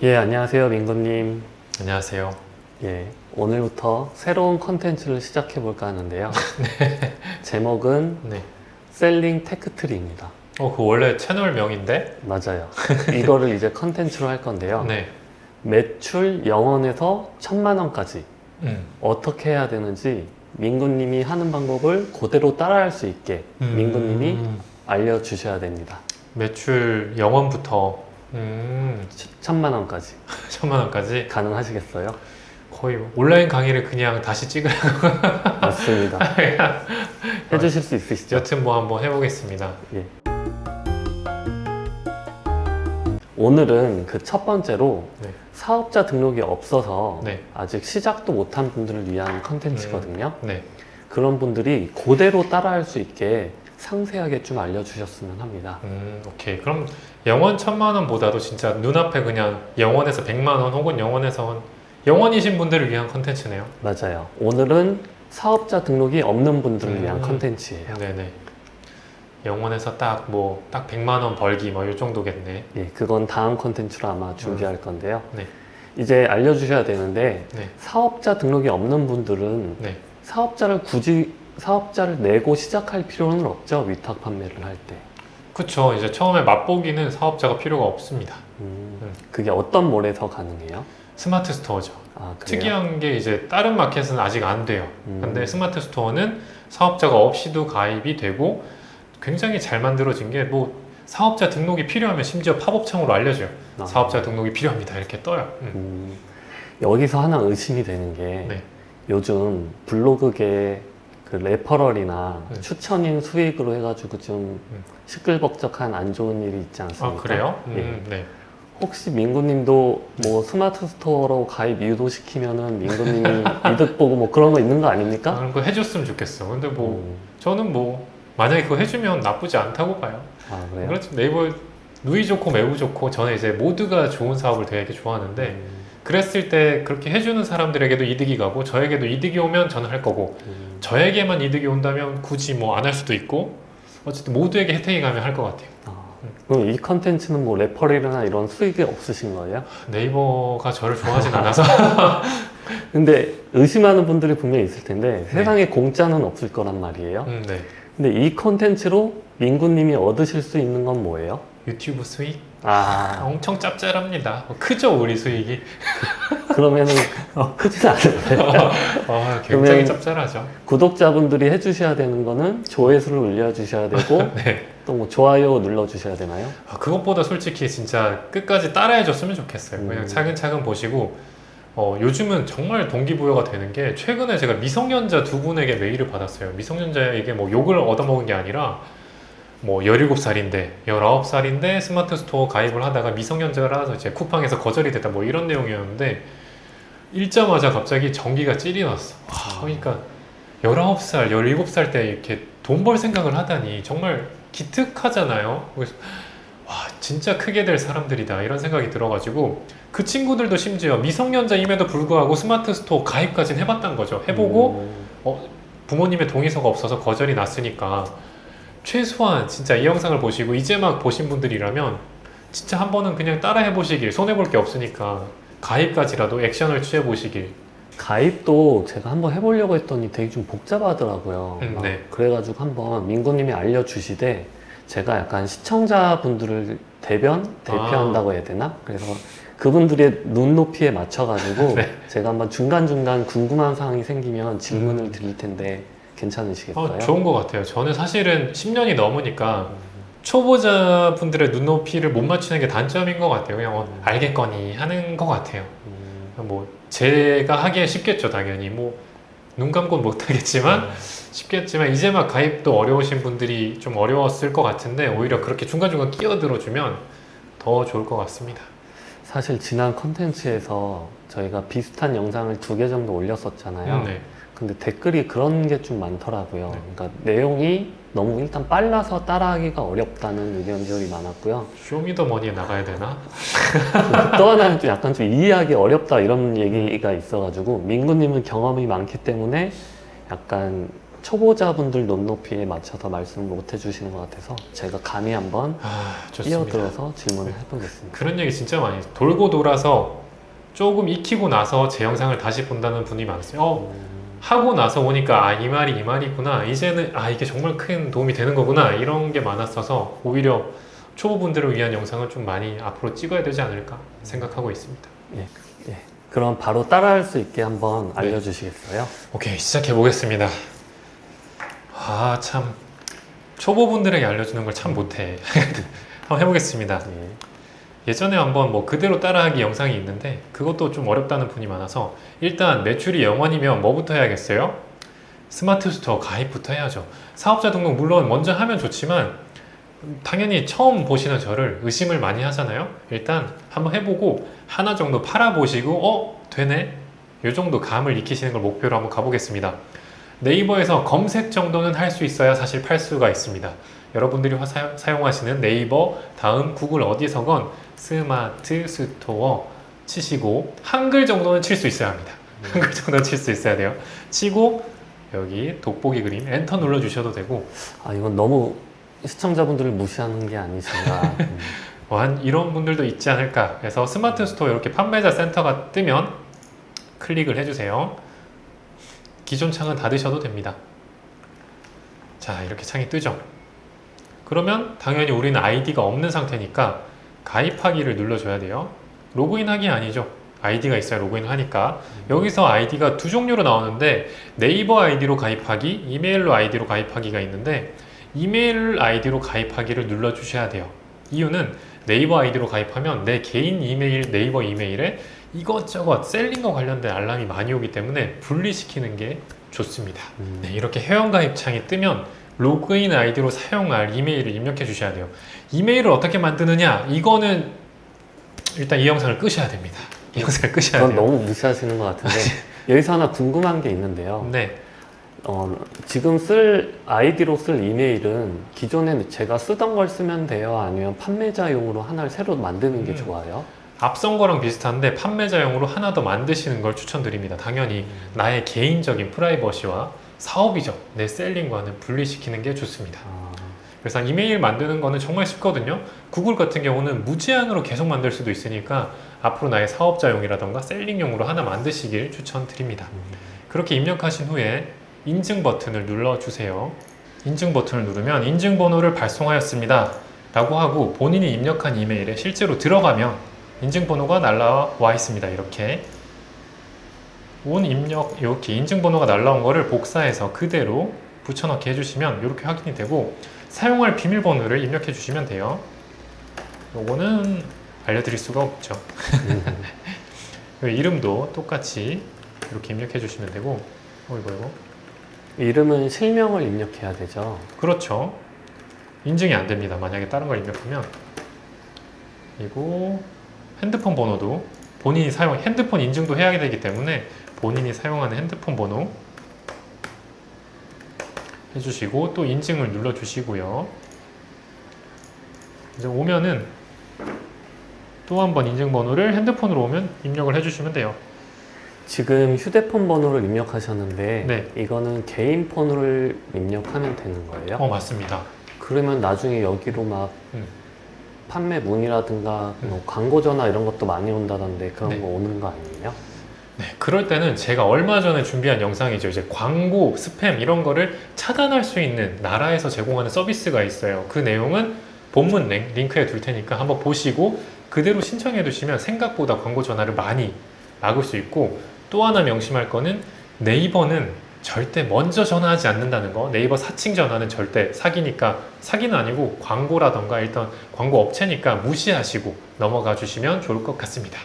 예, 안녕하세요, 민구님. 안녕하세요. 예, 오늘부터 새로운 컨텐츠를 시작해 볼까 하는데요. 제목은 네. 셀링 테크트리입니다. 그 원래 채널명인데? 맞아요. 이거를 이제 컨텐츠로 할 건데요. 네. 매출 0원에서 1000만 원까지 음. 어떻게 해야 되는지 민구님이 하는 방법을 그대로 따라할 수 있게 민구님이 알려주셔야 됩니다. 매출 0원부터 1000만 원까지 1000만원까지 가능하시겠어요? 거의 온라인 강의를 그냥 다시 찍으려고 맞습니다. 해주실 수 있으시죠? 여튼 뭐 한번 해보겠습니다. 예. 오늘은 그 첫 번째로 네. 사업자 등록이 없어서 네. 아직 시작도 못한 분들을 위한 컨텐츠거든요. 네. 그런 분들이 그대로 따라할 수 있게 상세하게 좀 알려주셨으면 합니다. 오케이. 그럼 0원 1000만원보다도 진짜 눈앞에 그냥 0원에서 100만원 혹은 0원에서 0원이신 분들을 위한 컨텐츠네요. 맞아요. 오늘은 사업자 등록이 없는 분들을 위한 컨텐츠예요. 네네. 0원에서 딱 100만원 벌기 뭐 이 정도겠네. 예, 그건 다음 컨텐츠로 아마 준비할 건데요. 네. 이제 알려주셔야 되는데 네. 사업자 등록이 없는 분들은 네. 사업자를 내고 시작할 필요는 없죠. 위탁 판매를 할 때. 그쵸. 이제 처음에 맛보기는 사업자가 필요가 없습니다. 그게 어떤 몰에서 가능해요? 스마트 스토어죠. 아, 그래요? 특이한 게 이제 다른 마켓은 아직 안 돼요. 근데 스마트 스토어는 사업자가 없이도 가입이 되고 굉장히 잘 만들어진 게 사업자 등록이 필요하면 심지어 팝업창으로 알려줘요. 아. 사업자 등록이 필요합니다. 이렇게 떠요. 여기서 하나 의심이 되는 게 네. 요즘 블로그계 그 레퍼럴이나 추천인 수익으로 해가지고 좀 시끌벅적한 안 좋은 일이 있지 않습니까? 아, 그래요? 예. 네. 혹시 민구님도 뭐 스마트 스토어로 가입 유도시키면은 민구님이 이득 보고 뭐 그런 거 있는 거 아닙니까? 그런 거 해줬으면 좋겠어. 근데 저는 만약에 그거 해주면 나쁘지 않다고 봐요. 아, 그래요? 그렇죠. 네이버 누이 좋고 매우 좋고 저는 이제 모두가 좋은 사업을 되게 좋아하는데 그랬을 때 그렇게 해주는 사람들에게도 이득이 가고 저에게도 이득이 오면 저는 할 거고 저에게만 이득이 온다면 굳이 안 할 수도 있고 어쨌든 모두에게 혜택이 가면 할 것 같아요. 그럼 이 컨텐츠는 뭐 레퍼럴이나 이런 수익이 없으신 거예요? 네이버가 저를 좋아하진 않아서 근데 의심하는 분들이 분명히 있을 텐데 세상에 공짜는 없을 거란 말이에요. 네. 근데 이 컨텐츠로 민구님이 얻으실 수 있는 건 뭐예요? 유튜브 수익? 아, 엄청 짭짤합니다. 크죠 우리 수익이? 그러면은 크진 않은데 굉장히 그러면 짭짤하죠. 구독자분들이 해주셔야 되는 거는 조회수를 올려주셔야 되고 네. 또 뭐 좋아요 눌러주셔야 되나요? 그것보다 솔직히 진짜 끝까지 따라해줬으면 좋겠어요. 그냥 차근차근 보시고 요즘은 정말 동기부여가 되는 게 최근에 제가 미성년자 두 분에게 메일을 받았어요. 미성년자에게 욕을 얻어먹은 게 아니라 17살인데 19살인데 스마트 스토어 가입을 하다가 미성년자라서 이제 쿠팡에서 거절이 됐다 이런 내용이었는데 읽자마자 갑자기 전기가 찔이 났어. 그러니까 19살, 17살 때 이렇게 돈 벌 생각을 하다니 정말 기특하잖아요. 그래서 와 진짜 크게 될 사람들이다 이런 생각이 들어가지고 그 친구들도 심지어 미성년자임에도 불구하고 스마트 스토어 가입까지는 해봤단 거죠. 해보고 부모님의 동의서가 없어서 거절이 났으니까 최소한 진짜 이 영상을 보시고 이제 막 보신 분들이라면 진짜 한 번은 그냥 따라 해보시길, 손해볼 게 없으니까 가입까지라도 액션을 취해보시길. 가입도 제가 한번 해보려고 했더니 되게 좀 복잡하더라고요. 네. 그래가지고 한번 민구님이 알려주시되 제가 약간 시청자분들을 대표한다고 해야 되나? 그래서 그분들의 눈높이에 맞춰가지고 네. 제가 한번 중간중간 궁금한 사항이 생기면 질문을 드릴 텐데 괜찮으시겠어요? 좋은 것 같아요. 저는 사실은 10년이 넘으니까 초보자분들의 눈높이를 못 맞추는 게 단점인 것 같아요. 그냥 알겠거니 하는 것 같아요. 제가 하기엔 쉽겠죠, 당연히. 눈 감고는 못하겠지만 쉽겠지만 이제 막 가입도 어려우신 분들이 좀 어려웠을 것 같은데 오히려 그렇게 중간중간 끼어들어주면 더 좋을 것 같습니다. 사실 지난 컨텐츠에서 저희가 비슷한 영상을 2개 정도 올렸었잖아요. 네. 근데 댓글이 그런 게 좀 많더라고요. 네. 그러니까 내용이 너무 일단 빨라서 따라하기가 어렵다는 의견들이 많았고요. 쇼미더머니에 나가야 되나? 또 하나는 좀 약간 좀 이해하기 어렵다 이런 얘기가 있어가지고 민구님은 경험이 많기 때문에 약간 초보자분들 눈높이에 맞춰서 말씀을 못 해주시는 것 같아서 제가 감히 한번 좋습니다. 끼어들어서 질문을 해보겠습니다. 그런 얘기 진짜 많이 해요. 돌고 돌아서 조금 익히고 나서 제 영상을 다시 본다는 분이 많았어요. 하고 나서 보니까 이 말이구나. 이제는 이게 정말 큰 도움이 되는 거구나. 이런 게 많았어서 오히려 초보분들을 위한 영상을 좀 많이 앞으로 찍어야 되지 않을까 생각하고 있습니다. 그럼 바로 따라할 수 있게 한번 네. 알려주시겠어요? 오케이, 시작해 보겠습니다. 참 초보분들에게 알려주는 걸 참 못해. 한번 해보겠습니다. 네. 예전에 한번 뭐 그대로 따라하기 영상이 있는데 그것도 좀 어렵다는 분이 많아서 일단 매출이 0원이면 뭐부터 해야겠어요? 스마트 스토어 가입부터 해야죠. 사업자 등록 물론 먼저 하면 좋지만 당연히 처음 보시는 저를 의심을 많이 하잖아요. 일단 한번 해보고 하나 정도 팔아보시고 되네? 이 정도 감을 익히시는 걸 목표로 한번 가보겠습니다. 네이버에서 검색 정도는 할 수 있어야 사실 팔 수가 있습니다. 여러분들이 사용하시는 네이버 다음 구글 어디서건 스마트 스토어 치시고 한글 정도는 칠 수 있어야 합니다. 한글 정도는 칠 수 있어야 돼요. 치고 여기 돋보기 그림 엔터 눌러주셔도 되고 이건 너무 시청자분들을 무시하는 게 아니신가. 이런 분들도 있지 않을까 해서 스마트 스토어 이렇게 판매자 센터가 뜨면 클릭을 해주세요. 기존 창은 닫으셔도 됩니다. 자, 이렇게 창이 뜨죠. 그러면 당연히 우리는 아이디가 없는 상태니까 가입하기를 눌러줘야 돼요. 로그인하기 아니죠. 아이디가 있어야 로그인을 하니까. 여기서 아이디가 두 종류로 나오는데 네이버 아이디로 가입하기, 이메일로 아이디로 가입하기가 있는데 이메일 아이디로 가입하기를 눌러주셔야 돼요. 이유는 네이버 아이디로 가입하면 내 개인 이메일, 네이버 이메일에 이것저것 셀링과 관련된 알람이 많이 오기 때문에 분리시키는 게 좋습니다. 네, 이렇게 회원가입 창이 뜨면 로그인 아이디로 사용할 이메일을 입력해 주셔야 돼요. 이메일을 어떻게 만드느냐? 이거는 일단 이 영상을 끄셔야 됩니다. 이 영상을 끄셔야 그건 돼요. 너무 무시하시는 것 같은데 여기서 하나 궁금한 게 있는데요. 네, 지금 아이디로 쓸 이메일은 기존에 제가 쓰던 걸 쓰면 돼요? 아니면 판매자용으로 하나를 새로 만드는 게 좋아요? 앞선 거랑 비슷한데 판매자용으로 하나 더 만드시는 걸 추천드립니다. 당연히 나의 개인적인 프라이버시와 사업이죠. 내 셀링과는 분리시키는 게 좋습니다. 그래서 이메일 만드는 거는 정말 쉽거든요. 구글 같은 경우는 무제한으로 계속 만들 수도 있으니까 앞으로 나의 사업자용이라던가 셀링용으로 하나 만드시길 추천드립니다. 그렇게 입력하신 후에 인증 버튼을 눌러주세요. 인증 버튼을 누르면 인증번호를 발송하였습니다 라고 하고 본인이 입력한 이메일에 실제로 들어가면 인증번호가 날라와 있습니다. 이렇게 이렇게 인증번호가 날라온 거를 복사해서 그대로 붙여넣기 해주시면 이렇게 확인이 되고 사용할 비밀번호를 입력해 주시면 돼요. 요거는 알려드릴 수가 없죠. 이름도 똑같이 이렇게 입력해 주시면 되고 이거 이름은 실명을 입력해야 되죠? 그렇죠. 인증이 안 됩니다. 만약에 다른 걸 입력하면. 그리고 핸드폰 번호도 본인이 핸드폰 인증도 해야 되기 때문에 본인이 사용하는 핸드폰 번호 해주시고 또 인증을 눌러주시고요. 이제 오면은 또 한 번 인증번호를 핸드폰으로 오면 입력을 해주시면 돼요. 지금 휴대폰 번호를 입력하셨는데 네. 이거는 개인 폰을 입력하면 되는 거예요? 맞습니다. 그러면 나중에 여기로 막 판매 문의라든가 뭐 광고 전화 이런 것도 많이 온다던데 그런 네. 거 오는 거 아니에요? 네, 그럴 때는 제가 얼마 전에 준비한 영상이죠. 이제 광고, 스팸 이런 거를 차단할 수 있는 나라에서 제공하는 서비스가 있어요. 그 내용은 본문 링크에 둘 테니까 한번 보시고 그대로 신청해 두시면 생각보다 광고 전화를 많이 막을 수 있고 또 하나 명심할 거는 네이버는 절대 먼저 전화하지 않는다는 거. 네이버 사칭 전화는 절대 사기니까 사기는 아니고 광고라던가 일단 광고 업체니까 무시하시고 넘어가 주시면 좋을 것 같습니다.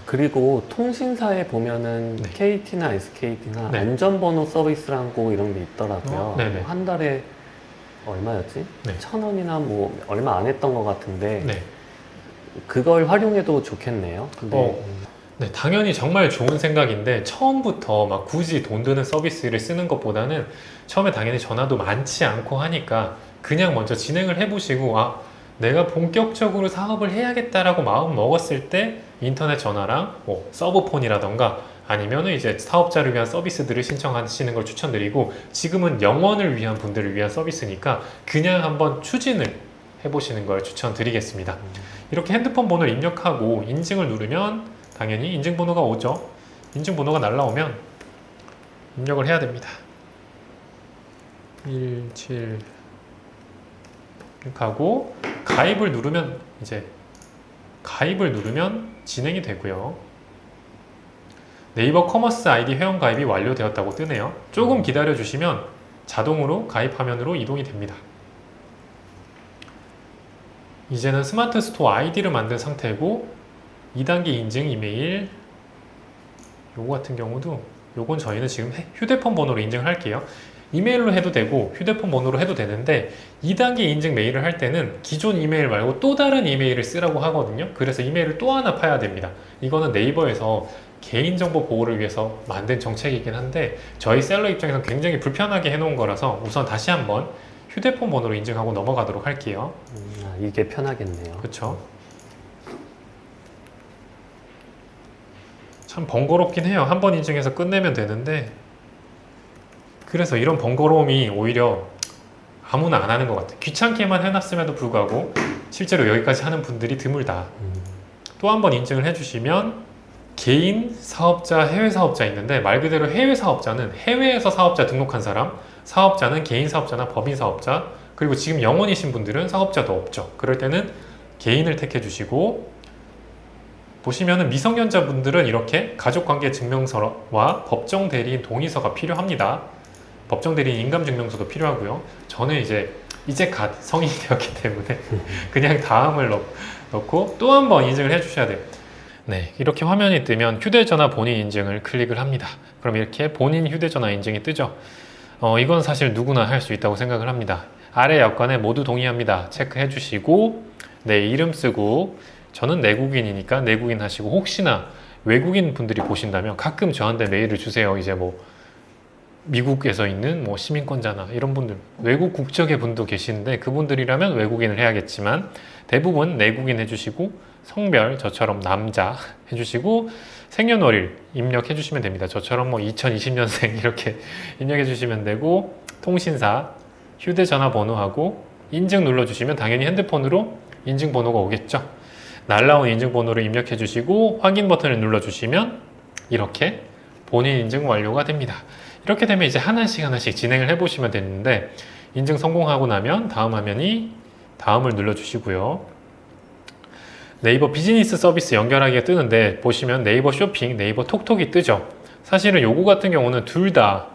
그리고 통신사에 보면은 네. KT나 SKT나 네. 안전번호 서비스라고 이런 게 있더라고요. 네네. 한 달에 얼마였지? 네. 1,000원이나 뭐 얼마 안 했던 것 같은데 네. 그걸 활용해도 좋겠네요. 근데 네, 당연히 정말 좋은 생각인데 처음부터 막 굳이 돈 드는 서비스를 쓰는 것보다는 처음에 당연히 전화도 많지 않고 하니까 그냥 먼저 진행을 해보시고 내가 본격적으로 사업을 해야겠다라고 마음 먹었을 때 인터넷 전화랑 뭐 서브폰이라던가 아니면 이제 사업자를 위한 서비스들을 신청하시는 걸 추천드리고, 지금은 영원을 위한 분들을 위한 서비스니까 그냥 한번 추진을 해보시는 걸 추천드리겠습니다. 이렇게 핸드폰 번호를 입력하고 인증을 누르면 당연히 인증번호가 오죠. 인증번호가 날라오면 입력을 해야 됩니다. 17 하고 가입을 누르면 진행이 되고요. 네이버 커머스 아이디 회원 가입이 완료되었다고 뜨네요. 조금 기다려 주시면 자동으로 가입 화면으로 이동이 됩니다. 이제는 스마트 스토어 아이디를 만든 상태고 2단계 인증 이메일, 요거 같은 경우도 요건 저희는 지금 휴대폰 번호로 인증을 할게요. 이메일로 해도 되고 휴대폰 번호로 해도 되는데 2단계 인증 메일을 할 때는 기존 이메일 말고 또 다른 이메일을 쓰라고 하거든요. 그래서 이메일을 또 하나 파야 됩니다. 이거는 네이버에서 개인정보 보호를 위해서 만든 정책이긴 한데 저희 셀러 입장에서 굉장히 불편하게 해놓은 거라서 우선 다시 한번 휴대폰 번호로 인증하고 넘어가도록 할게요. 이게 편하겠네요. 그렇죠. 참 번거롭긴 해요. 한 번 인증해서 끝내면 되는데, 그래서 이런 번거로움이 오히려 아무나 안 하는 것 같아요. 귀찮게만 해놨음에도 불구하고 실제로 여기까지 하는 분들이 드물다. 또 한 번 인증을 해주시면 개인 사업자, 해외 사업자 있는데, 말 그대로 해외 사업자는 해외에서 사업자 등록한 사람, 사업자는 개인 사업자나 법인 사업자, 그리고 지금 영원이신 분들은 사업자도 없죠. 그럴 때는 개인을 택해 주시고, 보시면은 미성년자 분들은 이렇게 가족관계 증명서와 법정 대리인 동의서가 필요합니다. 법정 대리인 인감증명서도 필요하고요. 저는 이제 갓 성인이 되었기 때문에 그냥 다음을 넣고 또 한 번 인증을 해주셔야 돼요. 네, 이렇게 화면이 뜨면 휴대전화 본인 인증을 클릭을 합니다. 그럼 이렇게 본인 휴대전화 인증이 뜨죠. 이건 사실 누구나 할 수 있다고 생각을 합니다. 아래 약관에 모두 동의합니다. 체크해 주시고 내 이름 쓰고, 저는 내국인이니까 내국인 하시고, 혹시나 외국인 분들이 보신다면 가끔 저한테 메일을 주세요. 이제 뭐 미국에서 있는 뭐 시민권자나 이런 분들, 외국 국적의 분도 계시는데 그분들이라면 외국인을 해야겠지만 대부분 내국인 해주시고, 성별 저처럼 남자 해주시고, 생년월일 입력해 주시면 됩니다. 저처럼 뭐 2020년생 이렇게 입력해 주시면 되고, 통신사, 휴대전화 번호하고 인증 눌러주시면 당연히 핸드폰으로 인증번호가 오겠죠. 날라온 인증번호를 입력해 주시고 확인 버튼을 눌러주시면 이렇게 본인 인증 완료가 됩니다. 이렇게 되면 이제 하나씩 진행을 해보시면 되는데, 인증 성공하고 나면 다음 화면이 다음을 눌러주시고요. 네이버 비즈니스 서비스 연결하기가 뜨는데, 보시면 네이버 쇼핑, 네이버 톡톡이 뜨죠. 사실은 요거 같은 경우는 둘 다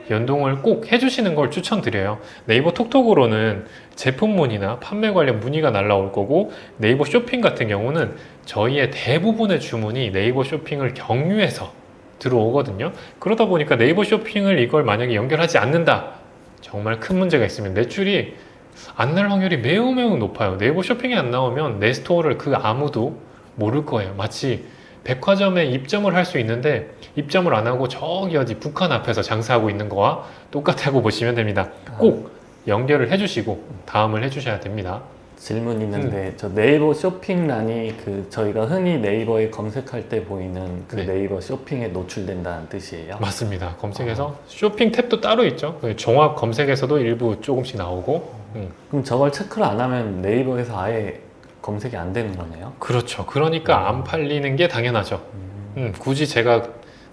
연동을 꼭 해주시는 걸 추천드려요. 네이버 톡톡으로는 제품문의나 판매 관련 문의가 날라올 거고, 네이버 쇼핑 같은 경우는 저희의 대부분의 주문이 네이버 쇼핑을 경유해서 들어오거든요. 그러다 보니까 네이버 쇼핑을 이걸 만약에 연결하지 않는다, 정말 큰 문제가 있으면 매출이 안 날 확률이 매우 높아요. 네이버 쇼핑이 안 나오면 내 스토어를 그 아무도 모를 거예요. 마치 백화점에 입점을 할 수 있는데 입점을 안 하고 저기 어디 북한 앞에서 장사하고 있는 거와 똑같다고 보시면 됩니다. 꼭 연결을 해주시고 다음을 해주셔야 됩니다. 질문 있는데 저 네이버 쇼핑란이 저희가 흔히 네이버에 검색할 때 보이는 그 네. 네이버 쇼핑에 노출된다는 뜻이에요? 맞습니다. 검색에서 쇼핑 탭도 따로 있죠. 종합 검색에서도 일부 조금씩 나오고. 그럼 저걸 체크를 안 하면 네이버에서 아예 검색이 안 되는 거네요? 그렇죠. 그러니까 안 팔리는 게 당연하죠. 굳이 제가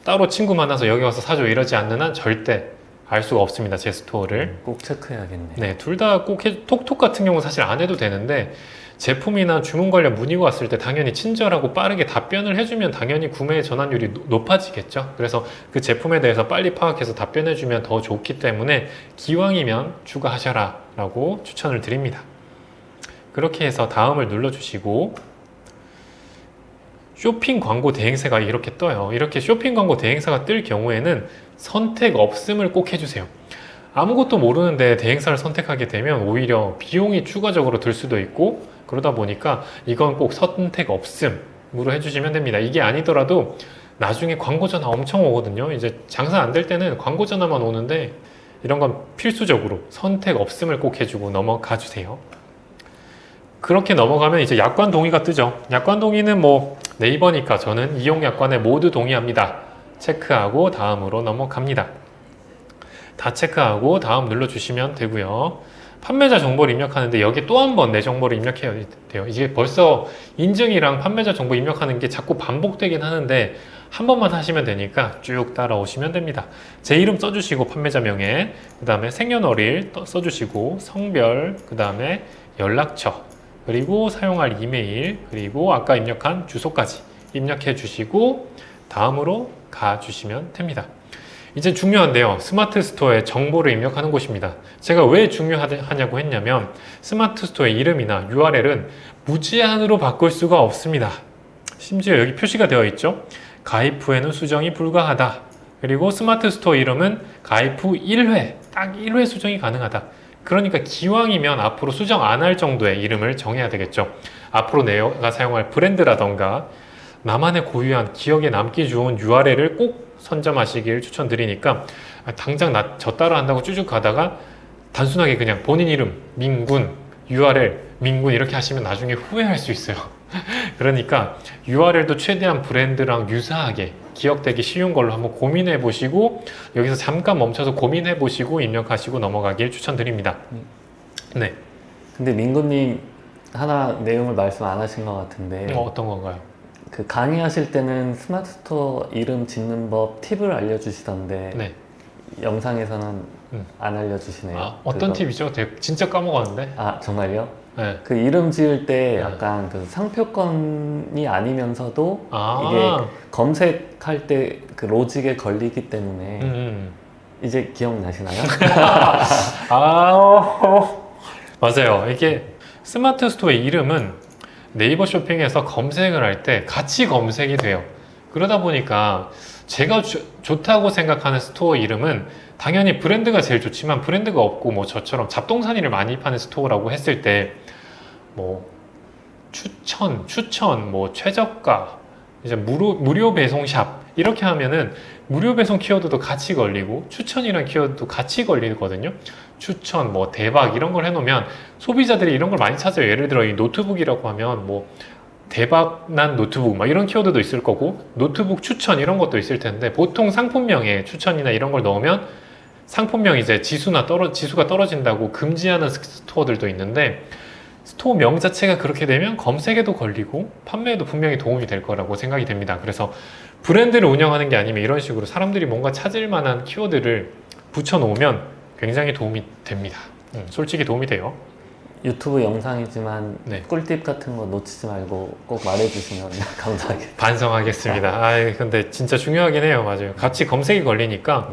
따로 친구 만나서 여기 와서 사줘 이러지 않는 한 절대 알 수가 없습니다. 제 스토어를. 꼭 체크해야겠네요. 네, 둘 다 꼭 톡톡 같은 경우 사실 안 해도 되는데, 제품이나 주문 관련 문의가 왔을 때 당연히 친절하고 빠르게 답변을 해주면 당연히 구매 전환율이 높아지겠죠. 그래서 그 제품에 대해서 빨리 파악해서 답변해주면 더 좋기 때문에 기왕이면 추가하셔라 라고 추천을 드립니다. 그렇게 해서 다음을 눌러주시고, 쇼핑 광고 대행사가 이렇게 떠요. 이렇게 쇼핑 광고 대행사가 뜰 경우에는 선택 없음을 꼭 해주세요. 아무것도 모르는데 대행사를 선택하게 되면 오히려 비용이 추가적으로 들 수도 있고, 그러다 보니까 이건 꼭 선택 없음으로 해주시면 됩니다. 이게 아니더라도 나중에 광고 전화 엄청 오거든요. 이제 장사 안 될 때는 광고 전화만 오는데 이런 건 필수적으로 선택 없음을 꼭 해주고 넘어가 주세요. 그렇게 넘어가면 이제 약관 동의가 뜨죠. 약관 동의는 뭐 네이버니까 저는 이용 약관에 모두 동의합니다. 체크하고 다음으로 넘어갑니다. 다 체크하고 다음 눌러주시면 되고요. 판매자 정보를 입력하는데 여기 또 한 번 내 정보를 입력해야 돼요. 이게 벌써 인증이랑 판매자 정보 입력하는 게 자꾸 반복되긴 하는데 한 번만 하시면 되니까 쭉 따라오시면 됩니다. 제 이름 써주시고 판매자 명예, 그 다음에 생년월일 써주시고 성별, 그 다음에 연락처, 그리고 사용할 이메일, 그리고 아까 입력한 주소까지 입력해 주시고 다음으로 가주시면 됩니다. 이제 중요한데요. 스마트 스토어에 정보를 입력하는 곳입니다. 제가 왜 중요하냐고 했냐면 스마트 스토어의 이름이나 URL은 무제한으로 바꿀 수가 없습니다. 심지어 여기 표시가 되어 있죠. 가입 후에는 수정이 불가하다. 그리고 스마트 스토어 이름은 가입 후 1회, 딱 1회 수정이 가능하다. 그러니까 기왕이면 앞으로 수정 안 할 정도의 이름을 정해야 되겠죠. 앞으로 내가 사용할 브랜드라던가 나만의 고유한 기억에 남기 좋은 URL을 꼭 선점하시길 추천드리니까 당장 저 따라 한다고 쭈쭈 가다가 단순하게 그냥 본인 이름 민군, URL 민군 이렇게 하시면 나중에 후회할 수 있어요. 그러니까 URL도 최대한 브랜드랑 유사하게 기억되기 쉬운 걸로 한번 고민해 보시고 여기서 잠깐 멈춰서 고민해 보시고 입력하시고 넘어가길 추천드립니다. 네. 근데 민구님 하나 내용을 말씀 안 하신 것 같은데 어떤 건가요? 그 강의하실 때는 스마트 스토어 이름 짓는 법 팁을 알려주시던데 네. 영상에서는 안 알려주시네요. 어떤 그거. 팁이죠? 진짜 까먹었는데. 아 정말요? 네. 그 이름 지을 때 네. 약간 그 상표권이 아니면서도 아. 이게 검색할 때 그 로직에 걸리기 때문에 음. 이제 기억나시나요? 맞아요. 이게 스마트 스토어의 이름은 네이버 쇼핑에서 검색을 할 때 같이 검색이 돼요. 그러다 보니까 제가 좋다고 생각하는 스토어 이름은 당연히 브랜드가 제일 좋지만 브랜드가 없고 뭐 저처럼 잡동사니를 많이 파는 스토어라고 했을 때 뭐 추천, 뭐 최저가, 이제 무료 배송샵 이렇게 하면은 무료 배송 키워드도 같이 걸리고 추천이라는 키워드도 같이 걸리거든요. 추천, 뭐 대박 이런 걸 해놓으면 소비자들이 이런 걸 많이 찾아요. 예를 들어 이 노트북이라고 하면 뭐 대박난 노트북 막 이런 키워드도 있을 거고 노트북 추천 이런 것도 있을 텐데 보통 상품명에 추천이나 이런 걸 넣으면 상품명 이제 지수가 떨어진다고 금지하는 스토어들도 있는데 스토어명 자체가 그렇게 되면 검색에도 걸리고 판매에도 분명히 도움이 될 거라고 생각이 됩니다. 그래서 브랜드를 운영하는 게 아니면 이런 식으로 사람들이 뭔가 찾을 만한 키워드를 붙여놓으면 굉장히 도움이 됩니다. 솔직히 도움이 돼요. 유튜브 영상이지만 네. 꿀팁 같은 거 놓치지 말고 꼭 말해주시면 감사하겠습니다. 반성하겠습니다. 근데 진짜 중요하긴 해요. 맞아요. 같이 검색이 걸리니까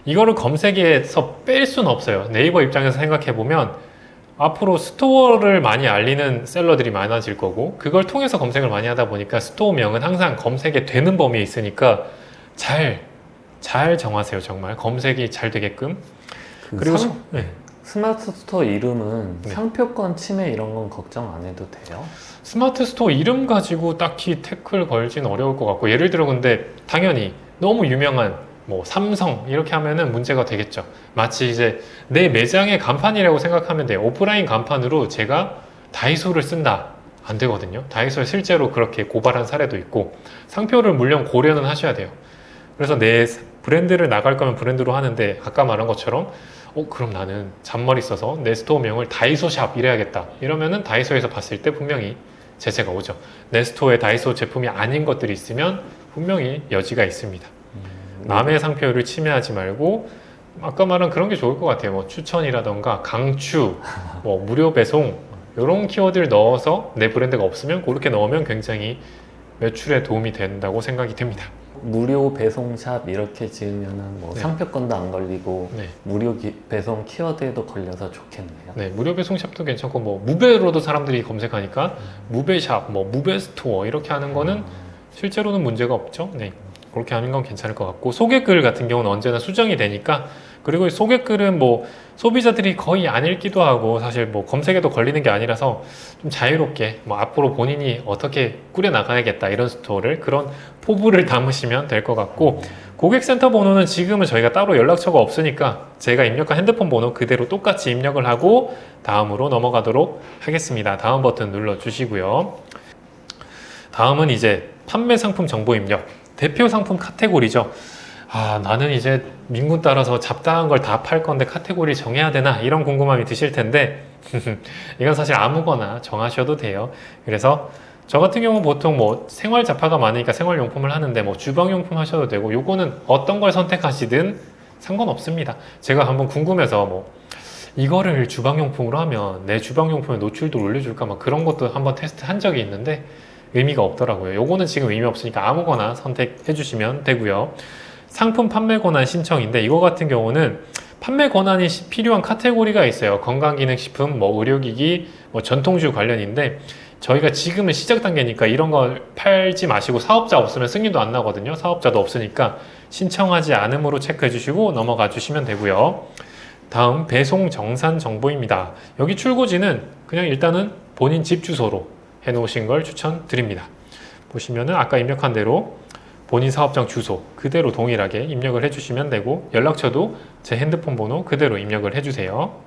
이거를 검색에서 뺄 수는 없어요. 네이버 입장에서 생각해보면 앞으로 스토어를 많이 알리는 셀러들이 많아질 거고 그걸 통해서 검색을 많이 하다 보니까 스토어명은 항상 검색에 되는 범위에 있으니까 잘 정하세요. 정말 검색이 잘 되게끔. 그리고 스마트 스토어 이름은 네. 상표권 침해 이런 건 걱정 안 해도 돼요? 스마트 스토어 이름 가지고 딱히 태클 걸진 어려울 것 같고 예를 들어 근데 당연히 너무 유명한 뭐 삼성 이렇게 하면은 문제가 되겠죠. 마치 이제 내 매장의 간판이라고 생각하면 돼요. 오프라인 간판으로 제가 다이소를 쓴다. 안 되거든요. 다이소에 실제로 그렇게 고발한 사례도 있고 상표를 물론 고려는 하셔야 돼요. 그래서 내 브랜드를 나갈 거면 브랜드로 하는데 아까 말한 것처럼 그럼 나는 잔머리 써서 내 스토어명을 다이소샵 이래야겠다. 이러면은 다이소에서 봤을 때 분명히 제재가 오죠. 내 스토어에 다이소 제품이 아닌 것들이 있으면 분명히 여지가 있습니다. 남의 상표를 침해하지 말고 아까 말한 그런 게 좋을 것 같아요. 뭐 추천이라던가 강추, 뭐 무료 배송 이런 키워드를 넣어서 내 브랜드가 없으면 그렇게 넣으면 굉장히 매출에 도움이 된다고 생각이 됩니다. 무료 배송샵 이렇게 지으면은 뭐 네. 상표권도 안 걸리고 네. 무료 배송 키워드에도 걸려서 좋겠네요. 네, 무료 배송샵도 괜찮고 뭐 무배로도 사람들이 검색하니까 무배샵, 뭐 무배스토어 이렇게 하는 거는 실제로는 문제가 없죠. 네. 그렇게 하는 건 괜찮을 것 같고 소개글 같은 경우는 언제나 수정이 되니까 그리고 소개글은 뭐 소비자들이 거의 안 읽기도 하고 사실 뭐 검색에도 걸리는 게 아니라서 좀 자유롭게 뭐 앞으로 본인이 어떻게 꾸려 나가야겠다 이런 스토어를 그런 포부를 담으시면 될 것 같고 고객센터 번호는 지금은 저희가 따로 연락처가 없으니까 제가 입력한 핸드폰 번호 그대로 똑같이 입력을 하고 다음으로 넘어가도록 하겠습니다. 다음 버튼 눌러 주시고요. 다음은 이제 판매 상품 정보 입력 대표 상품 카테고리죠. 아, 나는 이제 민군 따라서 잡다한 걸 다 팔 건데 카테고리 정해야 되나? 이런 궁금함이 드실 텐데 이건 사실 아무거나 정하셔도 돼요. 그래서 저 같은 경우는 보통 뭐 생활 잡화가 많으니까 생활용품을 하는데 뭐 주방용품 하셔도 되고 요거는 어떤 걸 선택하시든 상관없습니다. 제가 한번 궁금해서 뭐 이거를 주방용품으로 하면 내 주방용품의 노출도 올려줄까 막 그런 것도 한번 테스트 한 적이 있는데 의미가 없더라고요. 요거는 지금 의미 없으니까 아무거나 선택해 주시면 되고요. 상품 판매 권한 신청인데 이거 같은 경우는 판매 권한이 필요한 카테고리가 있어요. 건강기능식품, 뭐 의료기기, 뭐 전통주 관련인데 저희가 지금은 시작 단계니까 이런 걸 팔지 마시고 사업자 없으면 승인도 안 나거든요. 사업자도 없으니까 신청하지 않음으로 체크해 주시고 넘어가 주시면 되고요. 다음 배송 정산 정보입니다. 여기 출고지는 그냥 일단은 본인 집 주소로 해 놓으신 걸 추천드립니다. 보시면은 아까 입력한 대로 본인 사업장 주소 그대로 동일하게 입력을 해주시면 되고 연락처도 제 핸드폰 번호 그대로 입력을 해주세요.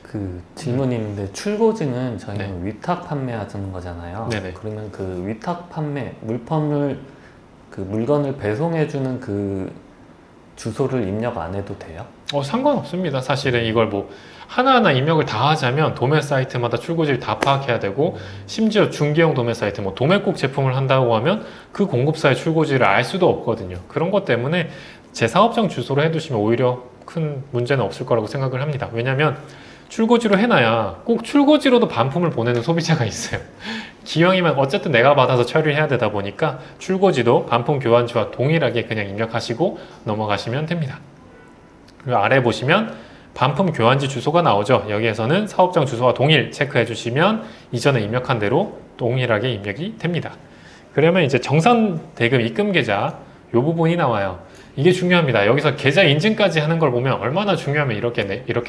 그 질문이 있는데 출고지는 저희는 네. 위탁 판매하는 거잖아요. 네네. 그러면 그 위탁 판매 물건을 배송해주는 그 주소를 입력 안 해도 돼요? 상관없습니다. 사실은 이걸 뭐 하나하나 입력을 다 하자면 도매 사이트마다 출고지를 다 파악해야 되고 심지어 중개형 도매 사이트 뭐 도매국 제품을 한다고 하면 그 공급사의 출고지를 알 수도 없거든요. 그런 것 때문에 제 사업장 주소로 해두시면 오히려 큰 문제는 없을 거라고 생각을 합니다. 왜냐하면 출고지로 해놔야 꼭 출고지로도 반품을 보내는 소비자가 있어요. 기왕이면 어쨌든 내가 받아서 처리해야 되다 보니까 출고지도 반품 교환지와 동일하게 그냥 입력하시고 넘어가시면 됩니다. 그리고 아래 보시면 반품 교환지 주소가 나오죠. 여기에서는 사업장 주소와 동일 체크해 주시면 이전에 입력한 대로 동일하게 입력이 됩니다. 그러면 이제 정산 대금 입금 계좌 이 부분이 나와요. 이게 중요합니다. 여기서 계좌 인증까지 하는 걸 보면 얼마나 중요하면 이렇게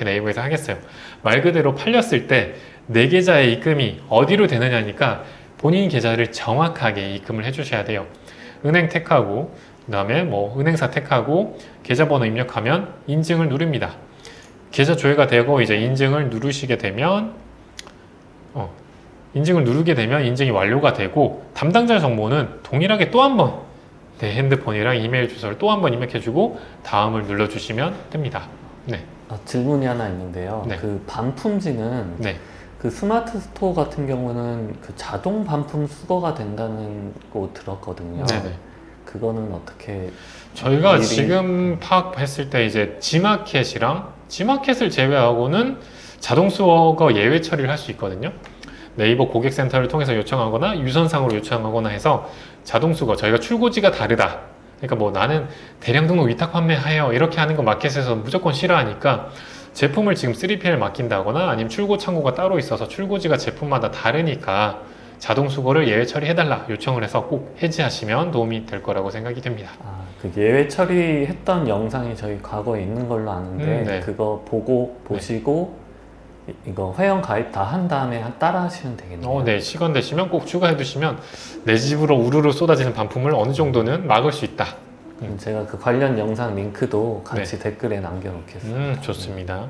네이버에서 하겠어요. 말 그대로 팔렸을 때 내 계좌의 입금이 어디로 되느냐니까 본인 계좌를 정확하게 입금을 해주셔야 돼요. 은행 택하고 그다음에 뭐 은행사 택하고 계좌번호 입력하면 인증을 누릅니다. 계좌 조회가 되고 이제 인증을 누르시게 되면 인증을 누르게 되면 인증이 완료가 되고 담당자 정보는 동일하게 또 한 번 내 핸드폰이랑 이메일 주소를 또 한 번 입력해주고 다음을 눌러주시면 됩니다. 네. 질문이 하나 있는데요. 네. 그 반품지는 네. 그 스마트 스토어 같은 경우는 그 자동 반품 수거가 된다는 거 들었거든요. 네네. 그거는 어떻게 저희가 미리- 지금 파악했을 때 이제 지마켓을 제외하고는 자동 수거 예외 처리를 할 수 있거든요. 네이버 고객센터를 통해서 요청하거나 유선상으로 요청하거나 해서 자동 수거 저희가 출고지가 다르다. 그러니까 뭐 나는 대량 등록 위탁 판매하여 이렇게 하는 거 마켓에서 무조건 싫어하니까 제품을 지금 3PL 맡긴다거나 아니면 출고 창고가 따로 있어서 출고지가 제품마다 다르니까 자동 수거를 예외 처리해달라 요청을 해서 꼭 해지하시면 도움이 될 거라고 생각이 됩니다. 그 예외 처리했던 영상이 저희 과거에 있는 걸로 아는데 네. 그거 보시고 이거 회원 가입 다 한 다음에 따라 하시면 되겠네요. 네. 시간 되시면 꼭 추가해 두시면 내 집으로 우르르 쏟아지는 반품을 어느 정도는 막을 수 있다. 그럼 제가 그 관련 영상 링크도 같이 댓글에 남겨놓겠습니다. 좋습니다.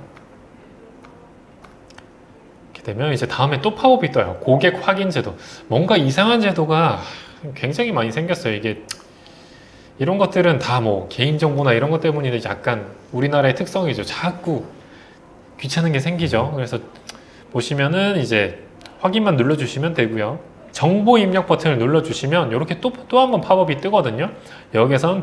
이렇게 되면 이제 다음에 또 팝업이 떠요. 고객 확인 제도. 뭔가 이상한 제도가 굉장히 많이 생겼어요. 이게 이런 것들은 다 뭐 개인정보나 이런 것 때문인데 약간 우리나라의 특성이죠. 자꾸 귀찮은 게 생기죠. 그래서 보시면은 이제 확인만 눌러주시면 되고요. 정보 입력 버튼을 눌러주시면 이렇게 또 한 번 팝업이 뜨거든요. 여기선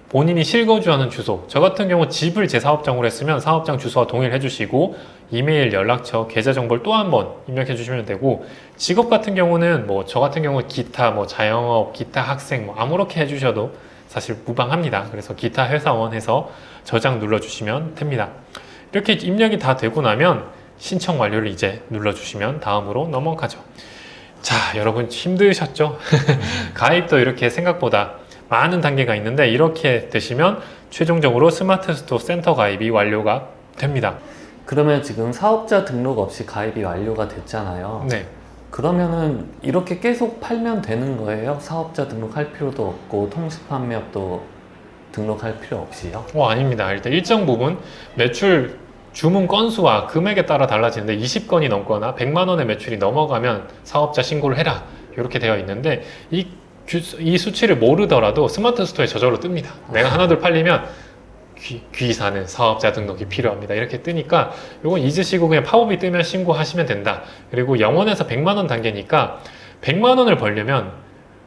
본인이 실거주하는 주소. 저 같은 경우 집을 제 사업장으로 했으면 사업장 주소와 동일해 주시고 이메일, 연락처, 계좌 정보를 또 한 번 입력해 주시면 되고 직업 같은 경우는 뭐 저 같은 경우 기타, 뭐 자영업, 기타 학생 뭐 아무렇게 해주셔도 사실 무방합니다. 그래서 기타 회사원 해서 저장 눌러주시면 됩니다. 이렇게 입력이 다 되고 나면 신청 완료를 이제 눌러주시면 다음으로 넘어가죠. 자, 여러분 힘드셨죠? 가입도 이렇게 생각보다 많은 단계가 있는데 이렇게 되시면 최종적으로 스마트 스토어 센터 가입이 완료가 됩니다. 그러면 지금 사업자 등록 없이 가입이 완료가 됐잖아요. 네. 그러면은 이렇게 계속 팔면 되는 거예요? 사업자 등록할 필요도 없고 통신판매업도 등록할 필요 없이요? 아닙니다. 일단 일정 부분 매출 주문 건수와 금액에 따라 달라지는데 20건이 넘거나 100만 원의 매출이 넘어가면 사업자 신고를 해라 이렇게 되어 있는데 이 이 수치를 모르더라도 스마트 스토어에 저절로 뜹니다. 내가 하나둘 팔리면 귀사는 사업자 등록이 필요합니다. 이렇게 뜨니까 요건 잊으시고 그냥 팝업이 뜨면 신고하시면 된다. 그리고 0원에서 100만 원 단계니까 100만 원을 벌려면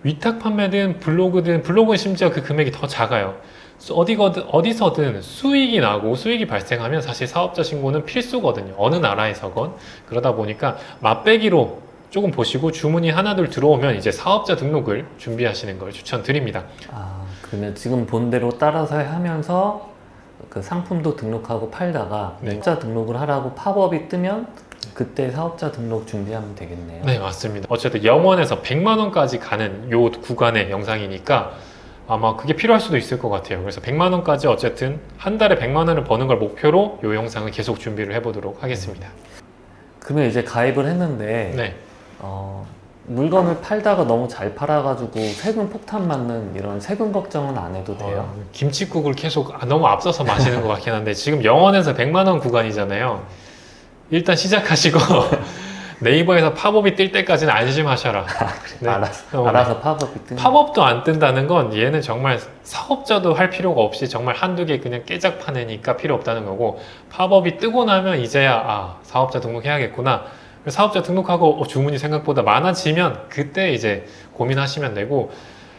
위탁 판매든 블로그는 심지어 그 금액이 더 작아요. 어디서든 수익이 나고 수익이 발생하면 사실 사업자 신고는 필수거든요. 어느 나라에서건. 그러다 보니까 맛배기로 조금 보시고 주문이 하나둘 들어오면 이제 사업자 등록을 준비하시는 걸 추천드립니다. 그러면 지금 본 대로 따라서 하면서 그 상품도 등록하고 팔다가 네. 사업자 등록을 하라고 팝업이 뜨면 그때 사업자 등록 준비하면 되겠네요. 네, 맞습니다. 어쨌든 0원에서 100만 원까지 가는 요 구간의 영상이니까 아마 그게 필요할 수도 있을 것 같아요. 그래서 100만 원까지 어쨌든 한 달에 100만 원을 버는 걸 목표로 요 영상을 계속 준비를 해보도록 하겠습니다. 그러면 이제 가입을 했는데 네. 물건을 팔다가 너무 잘 팔아가지고 세금 폭탄 맞는 이런 세금 걱정은 안 해도 돼요? 김칫국을 계속 너무 앞서서 마시는 것 같긴 한데 지금 0원에서 100만 원 구간이잖아요. 일단 시작하시고 네이버에서 팝업이 뜰 때까지는 안심하셔라. 네. 알아서 팝업이 뜨는. 팝업도 안 뜬다는 건 얘는 정말 사업자도 할 필요가 없이 정말 한두 개 그냥 깨작 파내니까 필요 없다는 거고, 팝업이 뜨고 나면 이제야 사업자 등록해야겠구나. 사업자 등록하고 주문이 생각보다 많아지면 그때 이제 고민하시면 되고,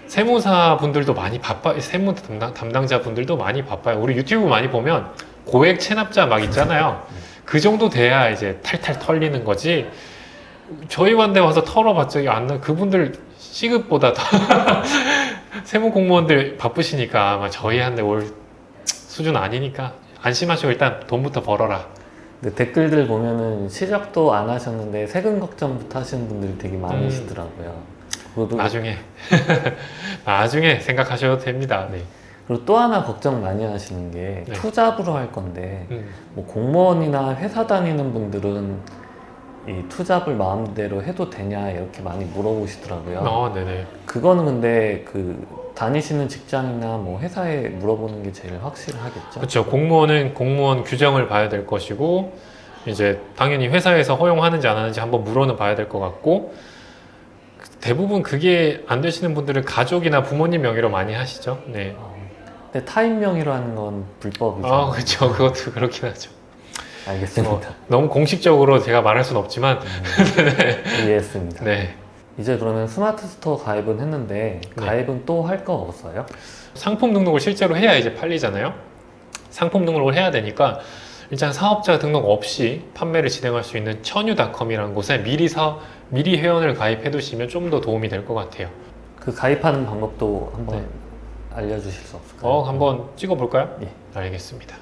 세무사 분들도 많이 바빠요. 세무 담당자 분들도 많이 바빠요. 우리 유튜브 많이 보면 고액 체납자 막 있잖아요. 그 정도 돼야 이제 탈탈 털리는 거지. 저희한테 와서 털어봤자 안 나. 그분들 시급보다 더 세무 공무원들 바쁘시니까 아마 저희한테 올 수준 아니니까 안심하시고 일단 돈부터 벌어라. 근데 댓글들 보면은 시작도 안 하셨는데 세금 걱정부터 하시는 분들이 되게 많으시더라고요. 그것도 나중에 생각하셔도 됩니다. 네. 그리고 또 하나 걱정 많이 하시는 게 네. 투잡으로 할 건데 뭐 공무원이나 회사 다니는 분들은 이 투잡을 마음대로 해도 되냐 이렇게 많이 물어보시더라고요. 네네. 그거는 근데 그 다니시는 직장이나 뭐 회사에 물어보는 게 제일 확실하겠죠. 그렇죠. 공무원은 공무원 규정을 봐야 될 것이고, 이제 당연히 회사에서 허용하는지 안 하는지 한번 물어는 봐야 될 것 같고, 대부분 그게 안 되시는 분들은 가족이나 부모님 명의로 많이 하시죠. 네. 근데 타인 명의로 하는 건 불법이죠. 그렇죠. 그것도 그렇긴 하죠. 알겠습니다. 너무 공식적으로 제가 말할 수는 없지만 이해했습니다. 네. 이제 그러면 스마트 스토어 가입은 했는데 가입은 또 할 거 없어요? 상품 등록을 실제로 해야 이제 팔리잖아요. 상품 등록을 해야 되니까 일단 사업자 등록 없이 판매를 진행할 수 있는 천유닷컴이라는 곳에 미리 회원을 가입해 두시면 좀 더 도움이 될 것 같아요. 그 가입하는 방법도 한번 알려주실 수 없을까요? 한번 찍어 볼까요? 예. 알겠습니다.